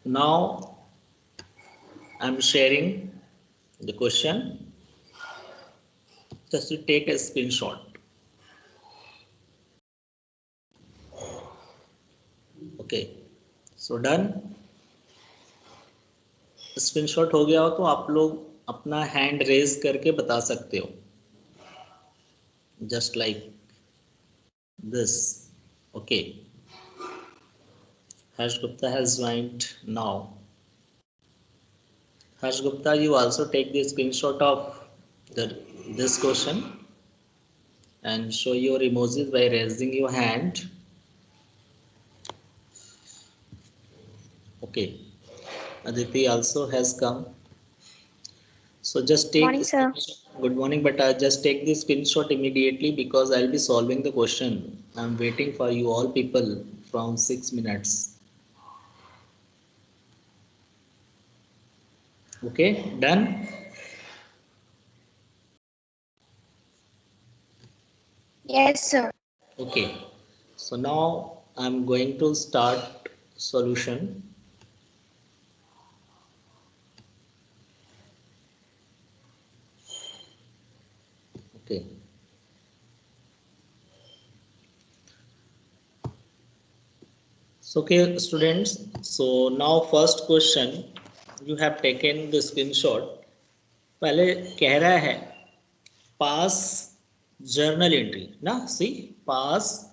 Now I'm sharing the question. Just to take a screenshot. Okay, so done. Screenshot हो गया हो तो आप लोग अपना हैंड रेज करके बता सकते हो, just like this. Okay, Harsh Gupta has joined now. Harsh Gupta, you also take the screenshot of this question and show your emojis by raising your hand. Okay, Aditi also has come. So just take Morning, sir. good morning, but I just take the screenshot immediately because I'll be solving the question. I'm waiting for you all people from 6 minutes. Okay, done? Yes, sir. Okay, so now I'm going to start solution. Okay. So okay, students. So now first question, you have taken the screenshot. पहले कह रहा है pass journal entry ना, see pass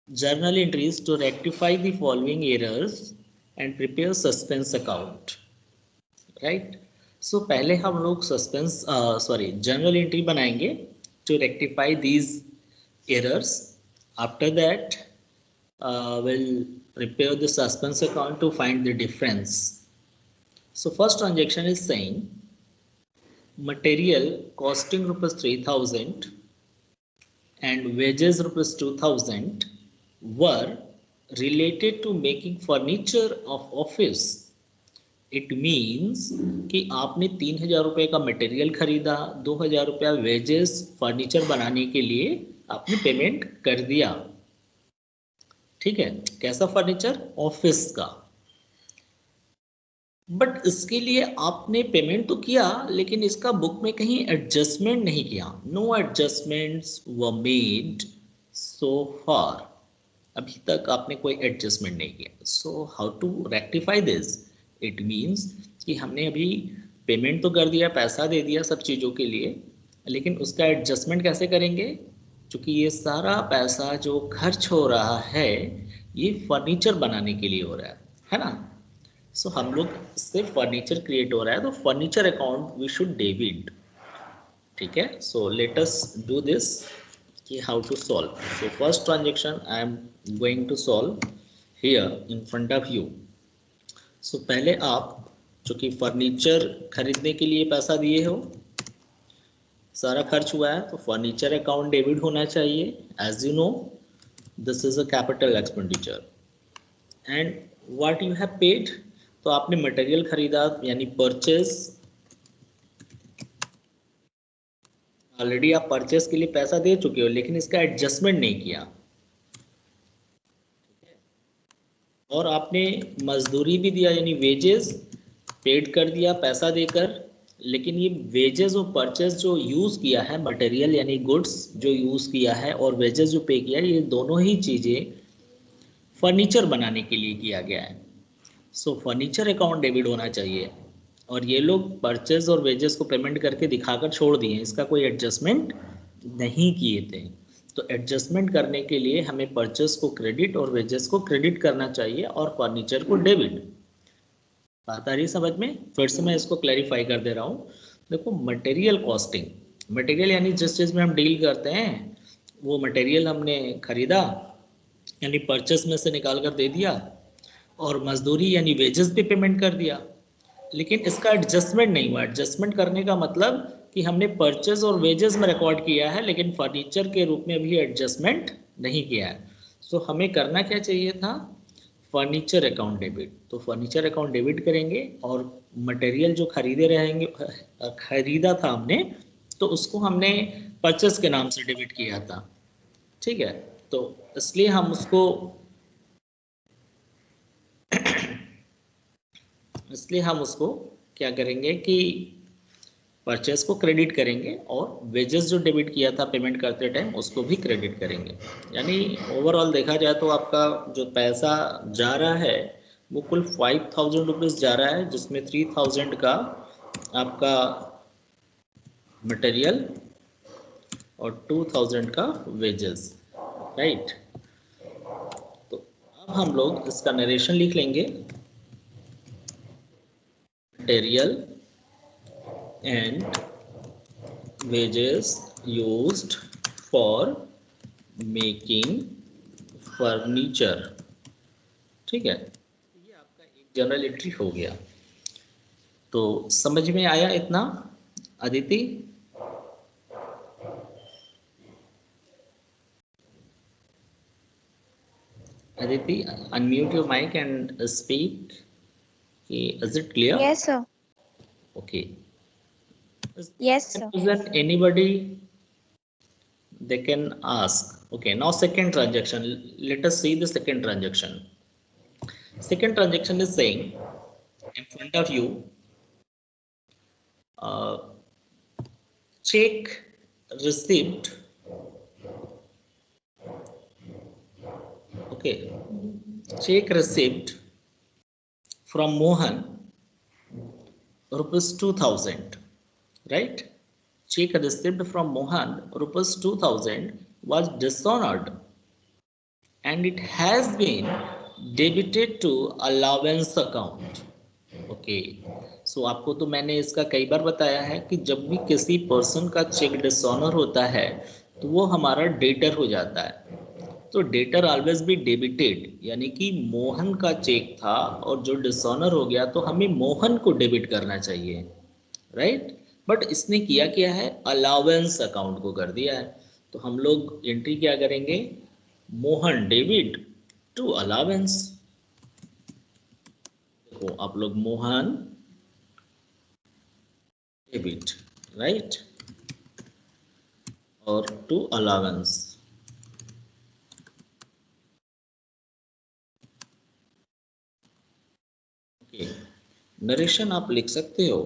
journal entries to rectify the following errors and prepare suspense account, right? So पहले हम लोग journal entry बनाएंगे to rectify these errors. After that we'll prepare the suspense account to find the difference. So first transaction is saying material costing rupees 3000 and wages rupees 2000 were related to making furniture of office. It means कि आपने 3000 रुपये का material खरीदा, 2000 रुपया wages furniture बनाने के लिए आपने पेमेंट कर दिया, ठीक है? कैसा फर्नीचर? ऑफिस का. बट इसके लिए आपने पेमेंट तो किया, लेकिन इसका बुक में कहीं एडजस्टमेंट नहीं किया. No adjustments were made so far. अभी तक आपने कोई एडजस्टमेंट नहीं किया. So how to rectify this? It means कि हमने अभी पेमेंट तो कर दिया, पैसा दे दिया सब चीज़ों के लिए, लेकिन उसका एडजस्टमेंट कैसे करेंगे? क्योंकि ये सारा पैसा जो खर्च हो रहा है ये फर्नीचर बनाने के लिए हो रहा है ना? सो हम लोग इससे फर्नीचर क्रिएट हो रहा है, तो furniture account we should debit, ठीक है? So let us do this कि how to solve. So first transaction I am going to solve here in front of you. So पहले आप चूँकि फर्नीचर खरीदने के लिए पैसा दिए हो, सारा खर्च हुआ है, तो फर्नीचर अकाउंट डेबिट होना चाहिए. As you know this is a capital expenditure. And what you have paid, तो आपने मटेरियल खरीदा यानी परचेज. ऑलरेडी आप परचेज के लिए पैसा दे चुके हो, लेकिन इसका एडजस्टमेंट नहीं किया. और आपने मजदूरी भी दिया यानी वेजेस पेड कर दिया पैसा देकर, लेकिन ये वेजेस और परचेज जो यूज़ किया है, मटेरियल यानी गुड्स जो यूज़ किया है और वेजेस जो पे किया है, ये दोनों ही चीज़ें फर्नीचर बनाने के लिए किया गया है. सो फर्नीचर अकाउंट डेबिट होना चाहिए. और ये लोग परचेज और वेजेस को पेमेंट करके दिखाकर छोड़ दिए, इसका कोई एडजस्टमेंट नहीं किए थे. तो एडजस्टमेंट करने के लिए हमें परचेस को क्रेडिट और वेजेस को क्रेडिट करना चाहिए और फर्नीचर को डेबिट. बात आ रही समझ में? फिर से मैं इसको क्लैरिफाई कर दे रहा हूँ. देखो मटेरियल कॉस्टिंग, मटेरियल यानी जिस चीज़ में हम डील करते हैं वो मटेरियल हमने खरीदा यानी परचेस में से निकाल कर दे दिया, और मजदूरी यानी वेजेस पे पेमेंट कर दिया, लेकिन इसका एडजस्टमेंट नहीं हुआ. एडजस्टमेंट करने का मतलब कि हमने परचेज और वेजेस में रिकॉर्ड किया है, लेकिन फर्नीचर के रूप में भी एडजस्टमेंट नहीं किया है. सो हमें करना क्या चाहिए था? Furniture account debit. तो फर्नीचर अकाउंट डेबिट करेंगे और मटेरियल जो खरीदा था हमने, तो उसको हमने परचेस के नाम से डेबिट किया था, ठीक है? तो इसलिए हम उसको इसलिए हम उसको क्या करेंगे कि परचेस को क्रेडिट करेंगे और वेजेस जो डेबिट किया था पेमेंट करते टाइम उसको भी क्रेडिट करेंगे। यानी ओवरऑल देखा जाए तो आपका जो पैसा जा रहा है वो कुल 5000 रुपीज़ जा रहा है, जिसमें 3000 का आपका मटेरियल और 2000 का वेजेस, राइट। तो अब हम लोग इसका नरेशन लिख लेंगे। Material and wages used for making furniture, ठीक है। ये आपका एक जनरल एंट्री हो गया। तो समझ में आया इतना Aditi? Aditi, unmute your mic and speak. Is it clear? Yes, sir. Okay. Yes, sir. Anybody they can ask. Okay, now second transaction. Let us see the second transaction. Second transaction is saying in front of you, check receipt. Okay, check receipt from Mohan, rupees 2000, right? Check receipt from Mohan, rupees 2000 was dishonored and it has been debited to allowance account. Okay, so आपको तो मैंने इसका कई बार बताया है कि जब भी किसी पर्सन का चेक डिसऑनर होता है तो वो हमारा डेटर हो जाता है। तो डेटर ऑलवेज बी डेबिटेड, यानी कि मोहन का चेक था और जो डिसऑनर हो गया तो हमें मोहन को डेबिट करना चाहिए, राइट। बट इसने किया क्या है, अलावेंस अकाउंट को कर दिया है। तो हम लोग एंट्री क्या करेंगे, मोहन डेबिट टू अलावेंस। देखो आप लोग, मोहन डेबिट, राइट, और टू अलावेंस। ओके, नरेशन आप लिख सकते हो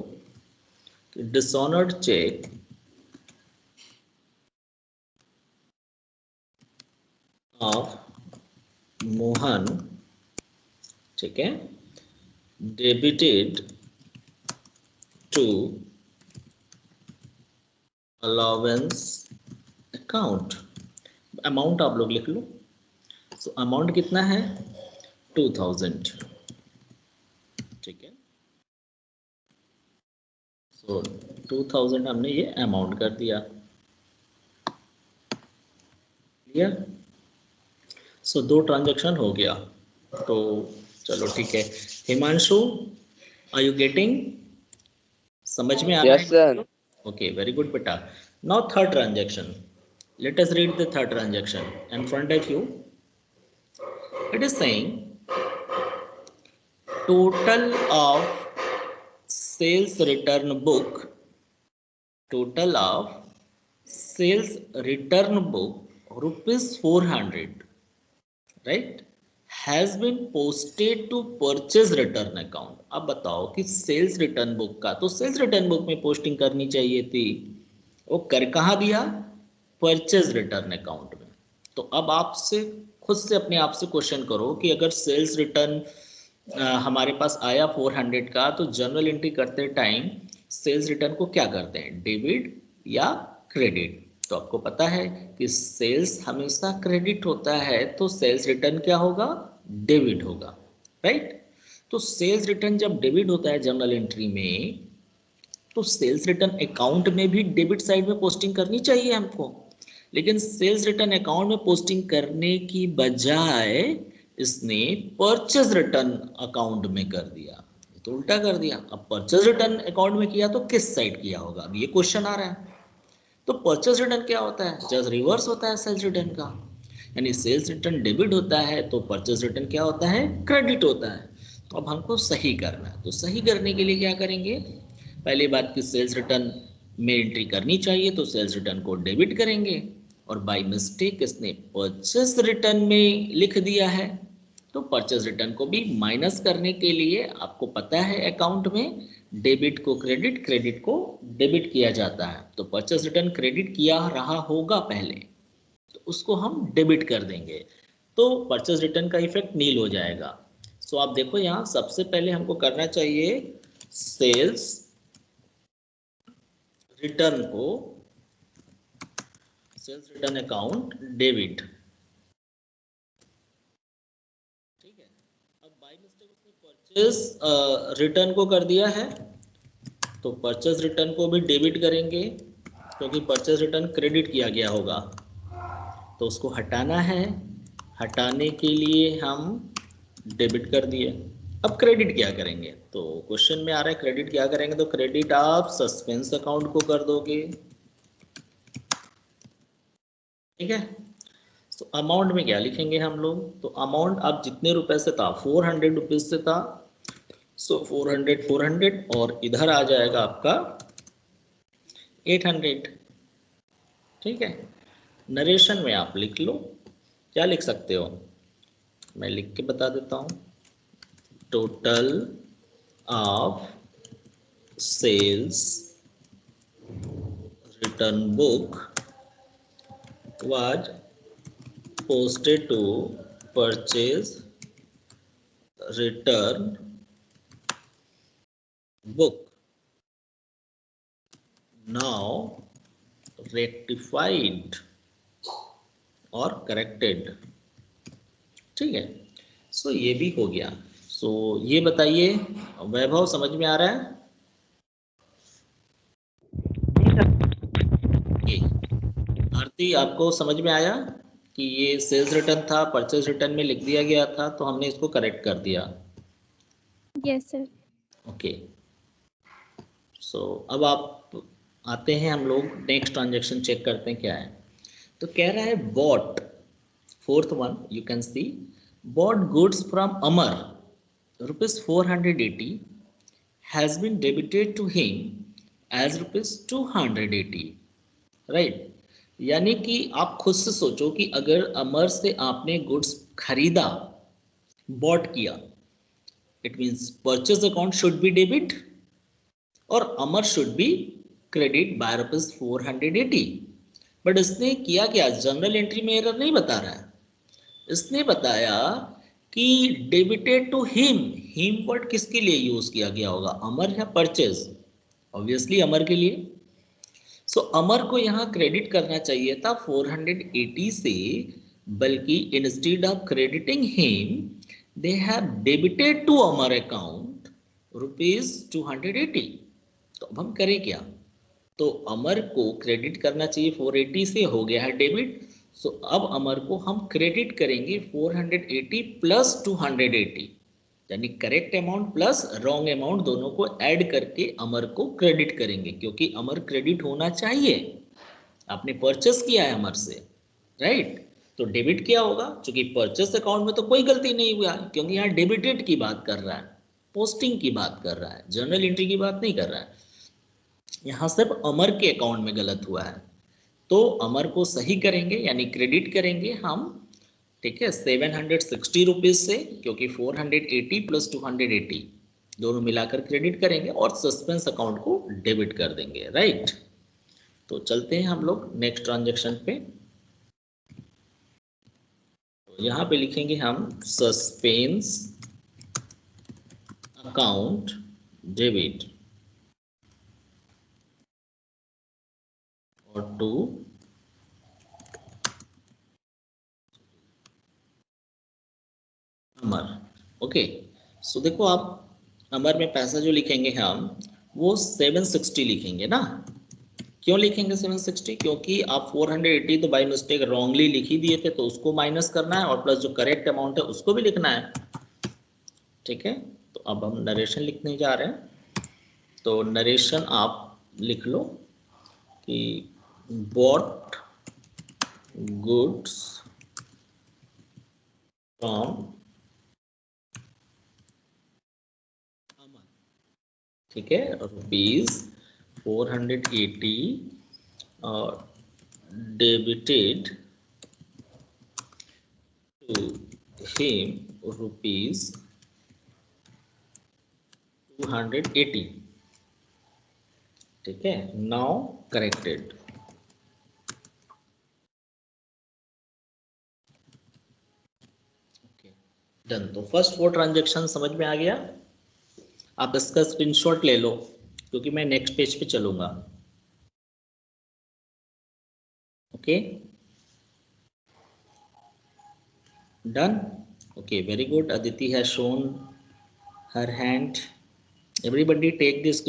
कि डिसऑनर्ड चेक ऑफ मोहन, ठीक है, debited to allowance account. Amount आप लोग लिख लो। सो अमाउंट कितना है, 2000, ठीक है। सो 2000 हमने ये अमाउंट कर दिया, क्लियर। सो दो ट्रांजैक्शन हो गया। तो चलो ठीक है, हिमांशु, आर यू गेटिंग? समझ में आ रहा है? Yes, sir. Okay, very good बेटा। Now third transaction, let us read the third transaction in front of you. It is saying total of sales return book, total of sales return book rupees 400, right, has been posted to purchase return account. अब बताओ कि sales return book का तो sales return book में posting करनी चाहिए थी, वो कर कहाँ दिया, परचेज रिटर्न अकाउंट में। तो अब आपसे खुद से अपने आप से क्वेश्चन करो कि अगर सेल्स रिटर्न हमारे पास आया 400 का, तो जनरल एंट्री करते टाइम सेल्स रिटर्न को क्या करते हैं, डेबिट या क्रेडिट। तो आपको पता है कि सेल्स हमेशा क्रेडिट होता है, तो सेल्स रिटर्न क्या होगा, डेबिट होगा, राइट। तो सेल्स रिटर्न जब डेबिट होता है जनरल एंट्री में, तो सेल्स रिटर्न अकाउंट में भी डेबिट साइड में पोस्टिंग करनी चाहिए हमको, लेकिन सेल्स रिटर्न अकाउंट में पोस्टिंग करने की बजाय इसने परचेज रिटर्न अकाउंट में कर दिया, तो उल्टा कर दिया। अब परचेज रिटर्न अकाउंट में किया तो किस साइड किया होगा, अब ये क्वेश्चन आ रहा है। तो परचेज रिटर्न क्या होता है, जस्ट रिवर्स होता है सेल्स रिटर्न का, यानी सेल्स रिटर्न डेबिट होता है तो परचेज रिटर्न क्या होता है, क्रेडिट होता है। तो अब हमको सही करना है, तो सही करने के लिए क्या करेंगे, पहली बात कि सेल्स रिटर्न में एंट्री करनी चाहिए तो सेल्स रिटर्न को डेबिट करेंगे, और बाय मिस्टेक इसने परचेज रिटर्न में लिख दिया है तो परचेज रिटर्न को भी माइनस करने के लिए आपको पता है अकाउंट में डेबिट को क्रेडिट, क्रेडिट को डेबिट किया जाता है। तो परचेज रिटर्न क्रेडिट किया रहा होगा पहले, तो उसको हम डेबिट कर देंगे, तो परचेज रिटर्न का इफेक्ट नील हो जाएगा। सो आप देखो यहाँ सबसे पहले हमको करना चाहिए सेल्स रिटर्न को, सेल्स रिटर्न अकाउंट डेबिट, ठीक है। अब बाय मिस्टेक उसने परचेज रिटर्न को कर दिया है, तो परचेज रिटर्न को भी डेबिट करेंगे क्योंकि परचेज रिटर्न क्रेडिट किया गया होगा, तो उसको हटाना है। हटाने के लिए हम डेबिट कर दिए। अब क्रेडिट क्या करेंगे, तो क्वेश्चन में आ रहा है क्रेडिट क्या करेंगे, तो क्रेडिट आप सस्पेंस अकाउंट को कर दोगे, ठीक है। तो अमाउंट में क्या लिखेंगे हम लोग, तो अमाउंट आप जितने रुपए से था 400 रुपीज से था, सो 400 और इधर आ जाएगा आपका 800, ठीक है। नरेशन में आप लिख लो, क्या लिख सकते हो, मैं लिख के बता देता हूँ। Total of sales return book was posted to purchase return book, now rectified और करेक्टेड, ठीक है। सो ये भी हो गया। सो ये बताइए वैभव समझ में आ रहा है, ये आरती आपको समझ में आया कि ये सेल्स रिटर्न था, परचेज रिटर्न में लिख दिया गया था, तो हमने इसको करेक्ट कर दिया। Yes sir. ओके, सो अब आप आते हैं, हम लोग नेक्स्ट ट्रांजेक्शन चेक करते हैं क्या है। तो कह रहा है bought, fourth one you can see, bought goods from Amar ₹480 has been debited to him as ₹280, right. यानी कि आप खुद से सोचो कि अगर अमर से आपने गुड्स खरीदा, बॉट किया, it means purchase account should be debit और Amar should be credit by ₹480। But इसने किया क्या, जर्नल एंट्री में एरर नहीं बता रहा है, इसने बताया कि debited to him. Him word किसके लिए यूज किया गया होगा, अमर या परचेज, ऑब्वियसली अमर के लिए। सो अमर को यहाँ क्रेडिट करना चाहिए था 480 से, बल्कि instead of crediting him they have debited to Amar account ₹280। तो अब हम करें क्या, तो अमर को क्रेडिट करना चाहिए 480 से, हो गया है डेबिट। सो अब अमर को हम क्रेडिट करेंगे 480 प्लस 280, यानी correct amount plus wrong amount दोनों को ऐड करके अमर को क्रेडिट करेंगे, क्योंकि अमर क्रेडिट होना चाहिए, आपने परचेस किया है अमर से, राइट। तो डेबिट क्या होगा, क्योंकि परचेस अकाउंट में तो कोई गलती नहीं हुआ, क्योंकि यहाँ डेबिटेड की बात कर रहा है, पोस्टिंग की बात कर रहा है, जर्नल एंट्री की बात नहीं कर रहा है। यहाँ सिर्फ अमर के अकाउंट में गलत हुआ है, तो अमर को सही करेंगे यानी क्रेडिट करेंगे हम, ठीक है, 760 रुपीज से, क्योंकि 480 प्लस 280 दोनों मिलाकर क्रेडिट करेंगे और सस्पेंस अकाउंट को डेबिट कर देंगे, राइट। तो चलते हैं हम लोग नेक्स्ट ट्रांजेक्शन पे। तो यहाँ पे लिखेंगे हम सस्पेंस अकाउंट डेबिट और टू अमर। ओके, सो देखो आप अमर में पैसा जो लिखेंगे हम वो 760 लिखेंगे ना। क्यों लिखेंगे 760, क्योंकि आप 480 तो बाय मिस्टेक रॉन्गली लिख ही दिए थे, तो उसको माइनस करना है और प्लस जो करेक्ट अमाउंट है उसको भी लिखना है, ठीक है। तो अब हम नरेशन लिखने जा रहे हैं। तो नरेशन आप लिख लो कि बॉट गुड्स फ्रॉम अमर, ठीक है, ₹480 और डेबिटेड to him rupees 280. ठीक है, now corrected. डन. तो फर्स्ट 4 ट्रांजेक्शन समझ में आ गया. आप इसका स्क्रीनशॉट ले लो क्योंकि मैं नेक्स्ट पेज पे चलूंगा. Okay, done. Okay, very good. Aditi has shown her hand. Everybody take this.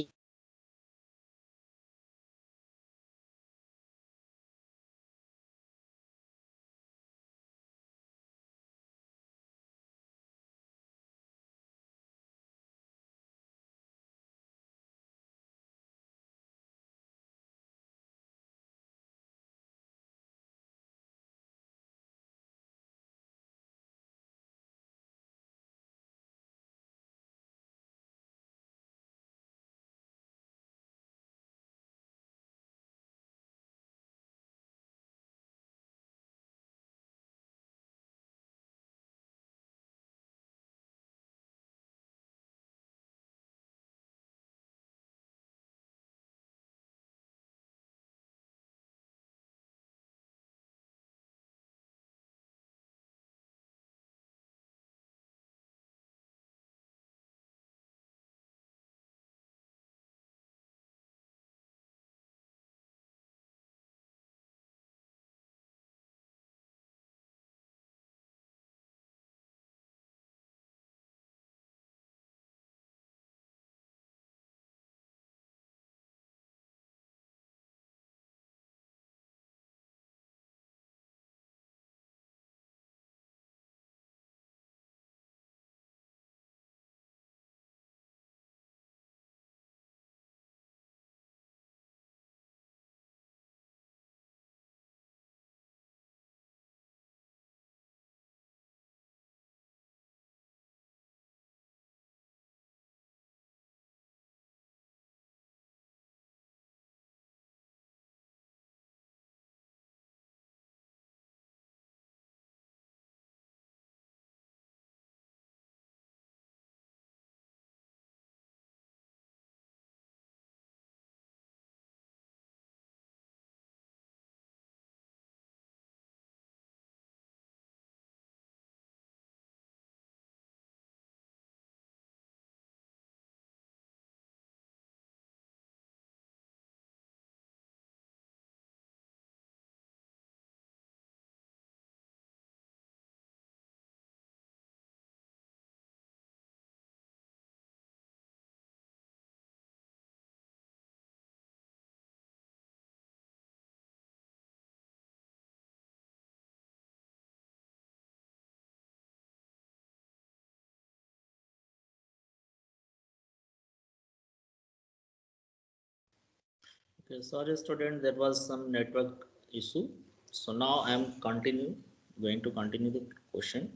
Okay, sorry student, there was some network issue. So now I am going to continue the question.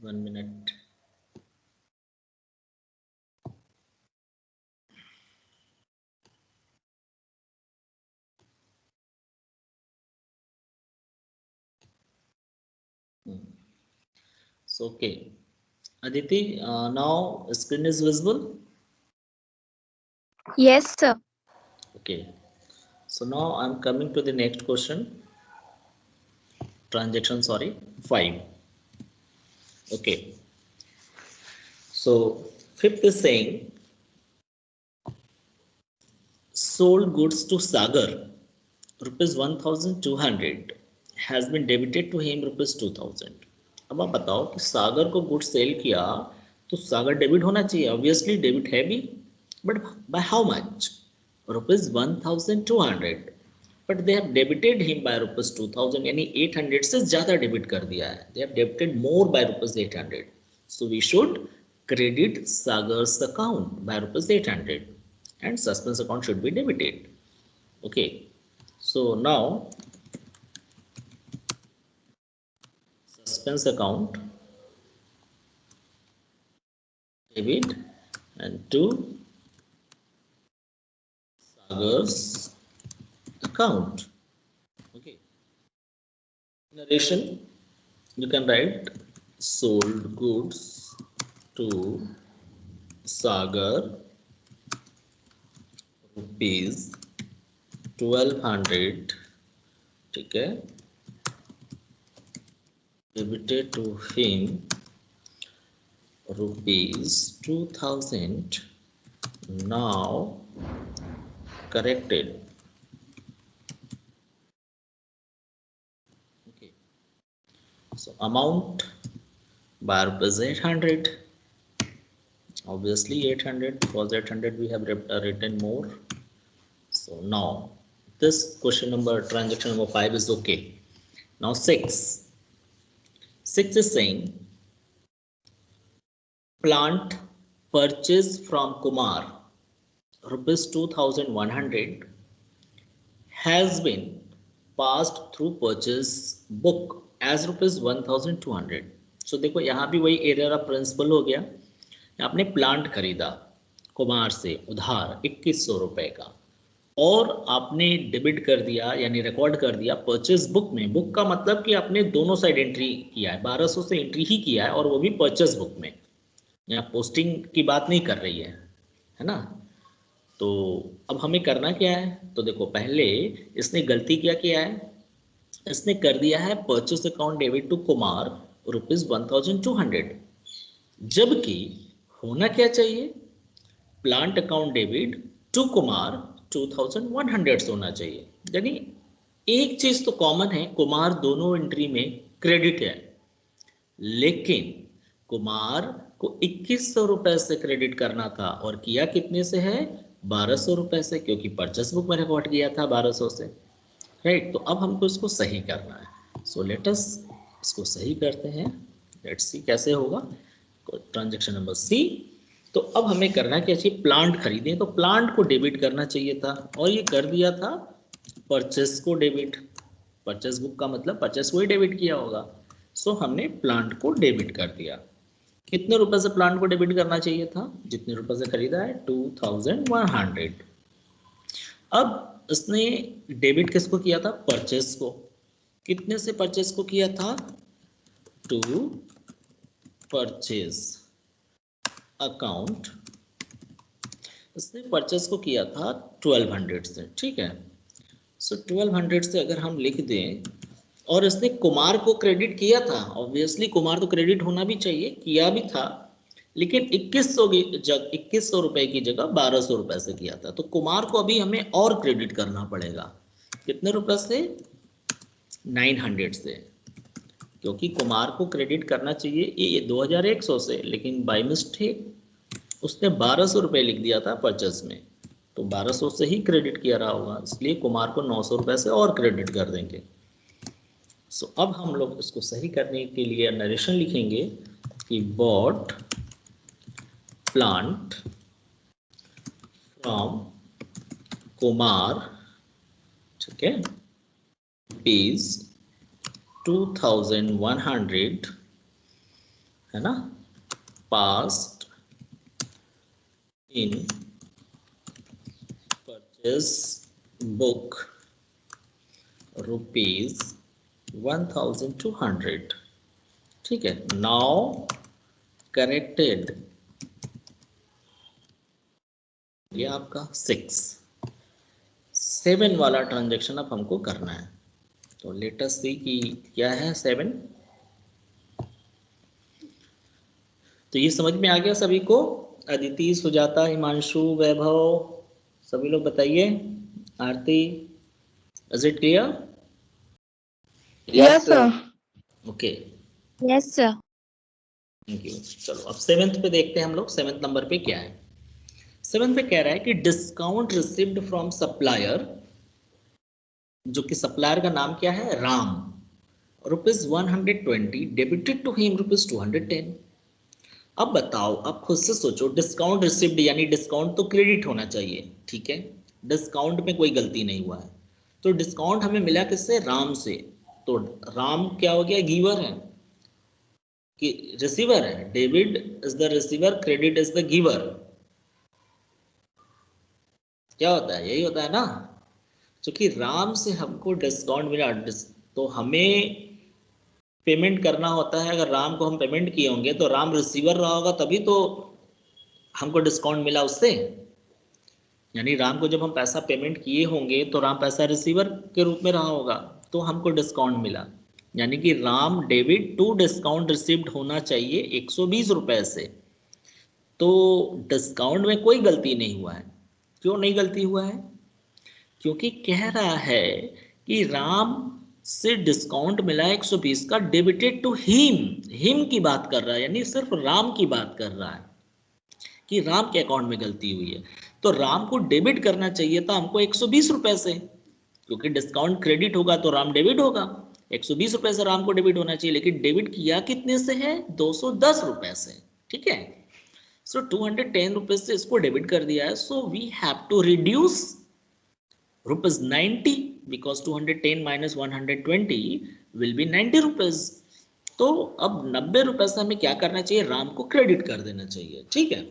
One minute. So okay, Aditi, now screen is visible. Yes, sir. Okay, so now I'm coming to the next question. Transaction, sorry, 5. Okay, so fifth is saying sold goods to Sagar rupees 1200 has been debited to him rupees 2000. अब आप बताओ कि सागर को good cell किया तो सागर debit होना चाहिए, obviously debit है भी, but by how much? Rupees 1200. But they have debited him by rupees 2000, यानी 800 से ज्यादा डेबिट कर दिया है. They have debited more by rupees 800. So we should credit Sagar's account by rupees 800 and suspense account should be debited. Okay, so now suspense account debit and to Sagar's account. Okay. Narration, you can write sold goods to Sagar rupees 1200, ठीक है, debited to him rupees 2000, now corrected. Okay, so amount by rupees 800, obviously 800, because 800 we have written more. So now this question number, transaction number 5 is okay. Now 6 is saying plant purchase from Kumar rupees 2100 has been passed through purchase book as rupees 1200. So देखो यहाँ भी वही arrear of principal हो गया। आपने plant खरीदा कुमार से उधार 2100 रुपए का, और आपने डेबिट कर दिया यानी रिकॉर्ड कर दिया परचेज बुक में। बुक का मतलब कि आपने दोनों साइड एंट्री किया है, 1200 से एंट्री ही किया है, और वो भी परचेज बुक में। यहाँ पोस्टिंग की बात नहीं कर रही है ना। तो अब हमें करना क्या है, तो देखो पहले इसने गलती क्या किया है, इसने कर दिया है purchase account debit to Kumar rupees 1200, जबकि होना क्या चाहिए, plant account debit to Kumar 2100 होना चाहिए। यानी एक चीज तो कॉमन है, कुमार दोनों एंट्री में क्रेडिट है, लेकिन कुमार को 2100 रुपए से क्रेडिट करना था और किया कितने से है, 1200 रुपए से, क्योंकि परचेस बुक में रिकॉर्ड किया था 1200 से, राइट। तो अब हमको इसको सही करना है। सो लेट अस इसको सही करते हैं। लेट्स सी कैसे होगा। Transaction number C. तो अब हमें करना क्या चाहिए, प्लांट खरीदें तो प्लांट को डेबिट करना चाहिए था, और ये कर दिया था परचेस को डेबिट। परचेस बुक का मतलब परचेस को ही डेबिट किया होगा। सो हमने प्लांट को डेबिट कर दिया। कितने रुपए से प्लांट को डेबिट करना चाहिए था, जितने रुपए से खरीदा है 2100। अब इसने डेबिट किसको किया था, परचेस को। कितने से परचेस को किया था, टू परचेस अकाउंट, इसने परचेस को किया था 1200 से, ठीक है। सो 1200 से अगर हम लिख दें, और इसने कुमार को क्रेडिट किया था, ऑब्वियसली कुमार तो क्रेडिट होना भी चाहिए, किया भी था, लेकिन 2100 रुपए की जगह 1200 रुपए से किया था। तो कुमार को अभी हमें और क्रेडिट करना पड़ेगा। कितने रुपए से, 900 से, क्योंकि कुमार को क्रेडिट करना चाहिए ये 2100 से, लेकिन बाय मिस्टेक उसने 1200 रुपए लिख दिया था परचेस में, तो 1200 से ही क्रेडिट किया रहा होगा, इसलिए कुमार को 900 रुपए से और क्रेडिट कर देंगे। सो अब हम लोग इसको सही करने के लिए नरेशन लिखेंगे कि बॉट प्लांट फ्रॉम कुमार, ठीक है, रुपीज 2100, है ना, पास्ट इन परचेस बुक रुपीज 1200, ठीक है। नाउ करेक्टेड, ये आपका 7 वाला ट्रांजैक्शन अब हमको करना है। तो लेट अस सी कि क्या है 7। तो ये समझ में आ गया सभी को, अदिति, सुजाता, हिमांशु, वैभव, सभी लोग बताइए। Aarti, is it clear? Yes sir. Okay, yes sir. Thank you. चलो अब 7th पे देखते हैं हम लोग, 7th नंबर पे क्या है। 7th पे कह रहा है कि डिस्काउंट रिसीव्ड फ्रॉम सप्लायर, जो कि सप्लायर का नाम क्या है, Ram, rupees 120 debited to him rupees 210। अब बताओ, अब खुद से सोचो, डिस्काउंट रिसीव्ड यानी डिस्काउंट तो क्रेडिट होना चाहिए, ठीक है, डिस्काउंट में कोई गलती नहीं हुआ है। तो डिस्काउंट हमें मिला किससे, राम से। तो राम क्या हो गया, गिवर है कि रिसीवर है। Debit is the receiver, credit is the giver. क्या होता है, यही होता है ना। क्योंकि राम से हमको डिस्काउंट मिला, तो हमें पेमेंट करना होता है। अगर राम को हम पेमेंट किए होंगे तो राम रिसीवर रहा होगा, तभी तो हमको डिस्काउंट मिला उससे। यानी राम को जब हम पैसा पेमेंट किए होंगे तो राम पैसा रिसीवर के रूप में रहा होगा, तो हमको डिस्काउंट मिला। यानी कि Ram debit to discount received होना चाहिए 120 रुपए से। तो डिस्काउंट में कोई गलती नहीं हुआ है। क्यों नहीं गलती हुआ है? क्योंकि कह रहा है कि राम से डिस्काउंट मिला 120 का, डेबिटेड टू हिम की बात कर रहा है, यानी सिर्फ राम की बात कर रहा है कि राम के अकाउंट में गलती हुई है। तो राम को डेबिट करना चाहिए था हमको 120 रुपए से, क्योंकि डिस्काउंट क्रेडिट होगा तो राम डेबिट होगा। 120 रुपए से राम को डेबिट होना चाहिए, लेकिन डेबिट किया कितने से है? 210 रुपए से। ठीक है, सो 210 रुपीज से इसको डेबिट कर दिया है। So we have to reduce rupees 90, because 210 minus 120 will be 90 rupees. तो अब 90 रुपए से हमें क्या करना चाहिए? राम को क्रेडिट कर देना चाहिए। ठीक है,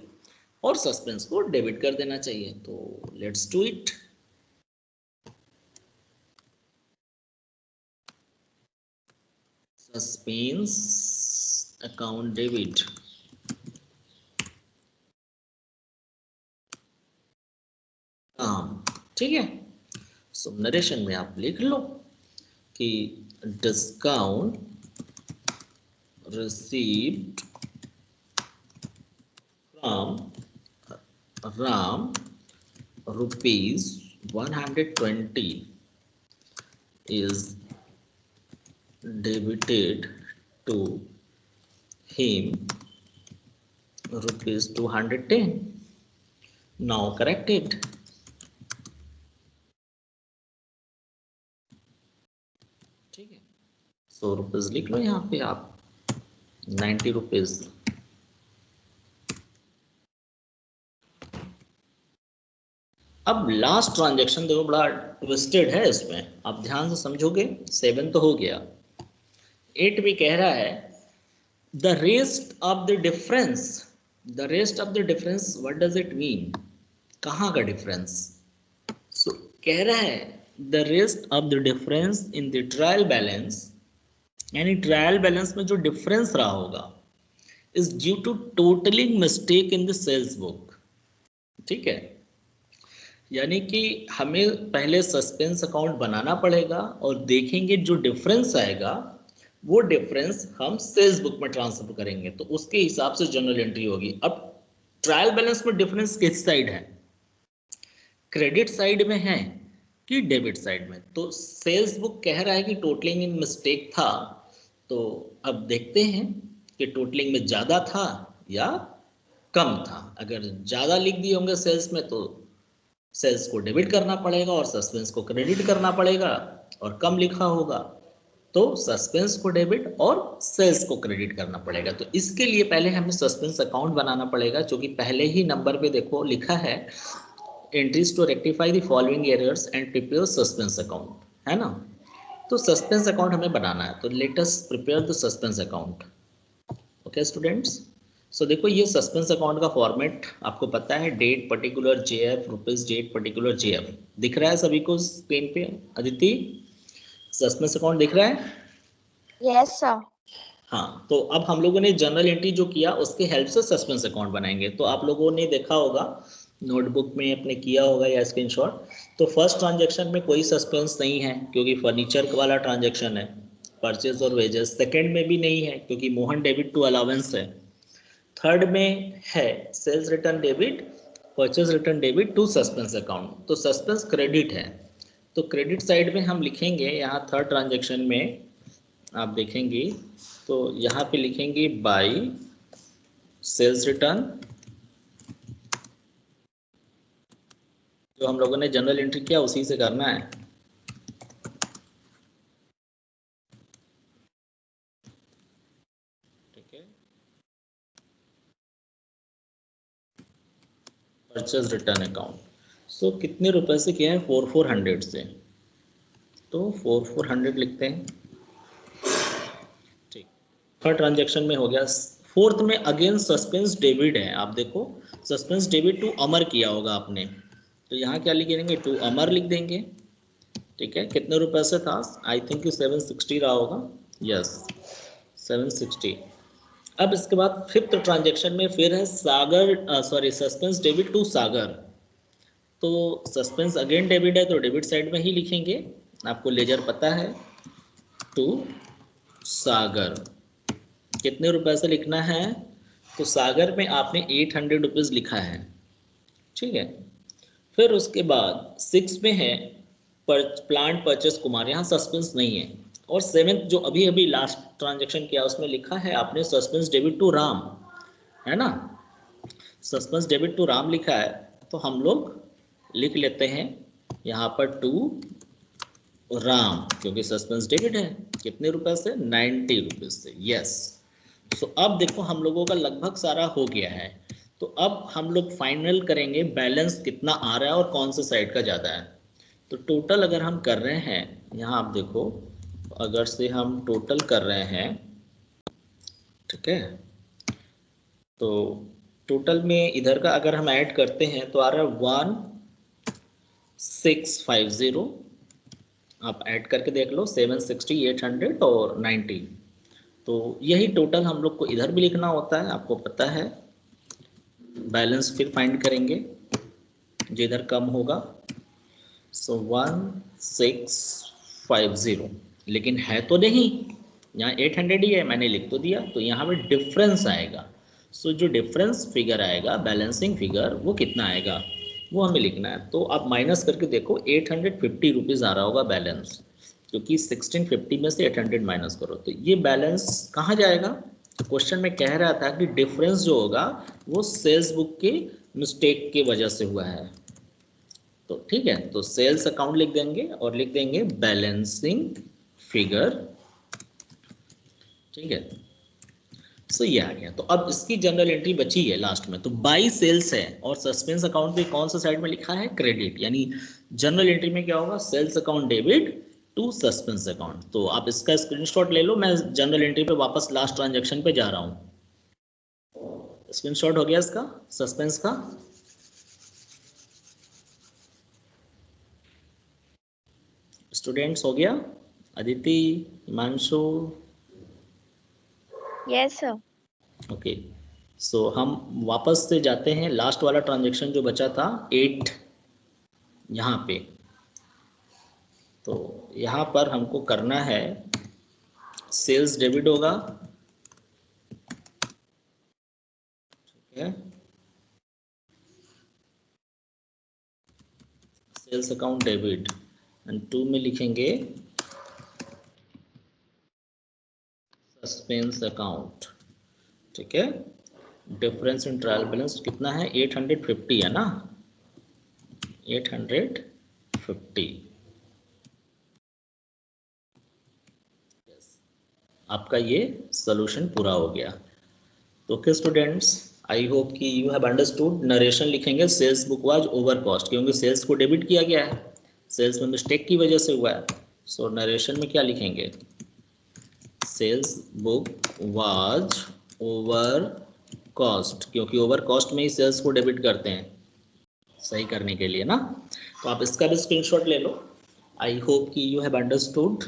और सस्पेंस को डेबिट कर देना चाहिए। तो let's do it. Suspense account debit. ठीक है, सो नरेशन में आप लिख लो कि discount received from Ram rupees 120 is debited to him rupees 210. Now correct it. ठीक है, 100 रुपीज लिख लो यहाँ पे आप, 90 रुपीज। अब लास्ट ट्रांजैक्शन देखो, बड़ा ट्विस्टेड है इसमें, आप ध्यान से समझोगे। 7 तो हो गया, 8 भी कह रहा है the rest of the difference. The rest of the difference what does it mean? कहाँ का डिफरेंस? सो कह रहा है the rest of the difference in the trial balance, यानी ट्रायल बैलेंस में जो डिफरेंस रहा होगा, is due to totalling mistake in the sales book. ठीक है, यानी कि हमें पहले सस्पेंस अकाउंट बनाना पड़ेगा और देखेंगे जो डिफरेंस आएगा वो डिफरेंस हम सेल्स बुक में ट्रांसफर करेंगे, तो उसके हिसाब से जनरल एंट्री होगी। अब ट्रायल बैलेंस में डिफरेंस किस साइड है? क्रेडिट साइड में है कि डेबिट साइड में? तो सेल्स बुक कह रहा है कि टोटलिंग इन मिस्टेक था। तो अब देखते हैं कि टोटलिंग में ज़्यादा था या कम था। अगर ज़्यादा लिख दिए होंगे सेल्स में तो सेल्स को डेबिट करना पड़ेगा और सस्पेंस को क्रेडिट करना पड़ेगा, और कम लिखा होगा तो सस्पेंस को डेबिट और सेल्स को क्रेडिट करना पड़ेगा। तो इसके लिए पहले हमें सस्पेंस अकाउंट बनाना पड़ेगा, जो कि पहले ही नंबर पे देखो लिखा है, entries to rectify the following errors and prepare suspense account, है ना। तो सस्पेंस अकाउंट हमें बनाना है, तो let us prepare the suspense account. Okay students, so देखो ये सस्पेंस अकाउंट का फॉर्मेट आपको पता है, date particular JF, rupees date particular JF। दिख रहा है सभी को स्क्रीन पे? अदिति, सस्पेंस अकाउंट दिख रहा है? Yes sir. हाँ, तो अब हम लोगों ने जनरल एंट्री जो किया उसके हेल्प से सस्पेंस अकाउंट बनाएंगे। तो आप लोगों ने देखा होगा, नोटबुक में अपने किया होगा या स्क्रीनशॉट। तो फर्स्ट ट्रांजैक्शन में कोई सस्पेंस नहीं है क्योंकि फर्नीचर वाला ट्रांजैक्शन है, परचेज और वेजेस। सेकंड में भी नहीं है क्योंकि मोहन डेबिट टू अलाउंस है। थर्ड में है sales return debit, purchase return debit to suspense account. तो सस्पेंस क्रेडिट है, तो क्रेडिट साइड में हम लिखेंगे यहाँ थर्ड ट्रांजैक्शन में आप देखेंगे तो यहाँ पे लिखेंगे बाई सेल्स रिटर्न, जो हम लोगों ने जनरल एंट्री किया उसी से करना है। ठीक है, परचेज रिटर्न अकाउंट। सो कितने रुपए से किया है? 4400 से, तो 4400 लिखते हैं। ठीक, थर्ड ट्रांजैक्शन में हो गया। फोर्थ में अगेन सस्पेंस डेबिट है, आप देखो सस्पेंस डेबिट टू अमर किया होगा आपने, तो यहाँ क्या लिख देंगे? टू अमर लिख देंगे। ठीक है, कितने रुपए से था? आई थिंक 760 रहा होगा। यस, 760। अब इसके बाद फिफ्थ ट्रांजेक्शन में फिर है सागर, सॉरी, सस्पेंस डेबिट टू सागर। तो सस्पेंस अगेन डेबिट है तो डेबिट साइड में ही लिखेंगे, आपको लेजर पता है। टू सागर कितने रुपए से लिखना है? तो सागर में आपने 800 रुपीज़ लिखा है, ठीक है। फिर उसके बाद 6 में है प्लांट परचेस कुमार, यहाँ सस्पेंस नहीं है। और 7th जो अभी अभी लास्ट ट्रांजेक्शन किया उसमें लिखा है आपने सस्पेंस डेबिट टू राम, है ना। सस्पेंस डेबिट टू राम लिखा है तो हम लोग लिख लेते हैं यहाँ पर टू राम, क्योंकि सस्पेंस डेबिट है। कितने रुपए से? 90 रुपीज से। यस। सो अब देखो हम लोगों का लगभग सारा हो गया है। तो अब हम लोग फाइनल करेंगे बैलेंस कितना आ रहा है और कौन से साइड का ज़्यादा है। तो टोटल अगर हम कर रहे हैं, यहाँ आप देखो, अगर से हम टोटल कर रहे हैं, ठीक है, तो टोटल में इधर का अगर हम ऐड करते हैं तो आ रहा है 1650। आप ऐड करके देख लो, 760, 800 और 90। तो यही टोटल हम लोग को इधर भी लिखना होता है, आपको पता है। बैलेंस फिर फाइंड करेंगे जिधर कम होगा। सो 1650, लेकिन है तो नहीं, यहाँ 800 ही है, मैंने लिख तो दिया, तो यहाँ पे डिफरेंस आएगा। सो जो डिफरेंस फिगर आएगा, बैलेंसिंग फिगर, वो कितना आएगा वो हमें लिखना है। तो आप माइनस करके देखो, 850 रुपीज़ आ रहा होगा बैलेंस, क्योंकि 1650 में से 800 माइनस करो तो ये बैलेंस कहाँ जाएगा। तो क्वेश्चन में कह रहा था कि डिफरेंस जो होगा वो सेल्स बुक के मिस्टेक की वजह से हुआ है। तो ठीक है, तो सेल्स अकाउंट लिख देंगे और लिख देंगे बैलेंसिंग फिगर, ठीक है। सो ये आ गया। तो अब इसकी जनरल एंट्री बची है लास्ट में, तो बाई सेल्स है और सस्पेंस अकाउंट पे कौन सा साइड में लिखा है? क्रेडिट। यानी जनरल एंट्री में क्या होगा? Sales account debit to suspense account. तो आप इसका स्क्रीनशॉट ले लो, मैं जनरल एंट्री पे वापस लास्ट ट्रांजेक्शन पे जा रहा हूँ। स्क्रीनशॉट हो गया इसका, सस्पेंस का। स्टूडेंट्स हो गया? Aditi, Himanshu? Yes, sir. Okay. So हम वापस से जाते हैं, लास्ट वाला ट्रांजेक्शन जो बचा था 8 यहाँ पे। तो यहाँ पर हमको करना है, सेल्स डेबिट होगा, ठीक है, सेल्स अकाउंट डेबिट, एंड 2 में लिखेंगे सस्पेंस अकाउंट, ठीक है। डिफरेंस इन ट्रायल बैलेंस कितना है? 850 है ना, 850। आपका ये सोल्यूशन पूरा हो गया। तो ओके स्टूडेंट्स, आई होप कि यू हैव अंडरस्टूड। नरेशन लिखेंगे sales book was overcast, क्योंकि सेल्स को डेबिट किया गया है, सेल्स में मिस्टेक की वजह से हुआ है। सो नरेशन में क्या लिखेंगे? Sales book was overcast, क्योंकि ओवर कॉस्ट में ही सेल्स को डेबिट करते हैं सही करने के लिए ना। तो आप इसका भी स्क्रीनशॉट ले लो। आई होप कि you have understood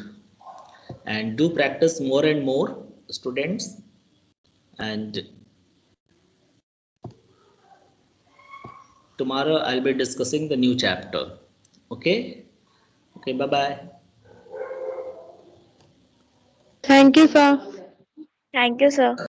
and do practice more and more, students. And tomorrow I'll be discussing the new chapter. Okay, bye bye. Thank you, sir. Thank you, sir.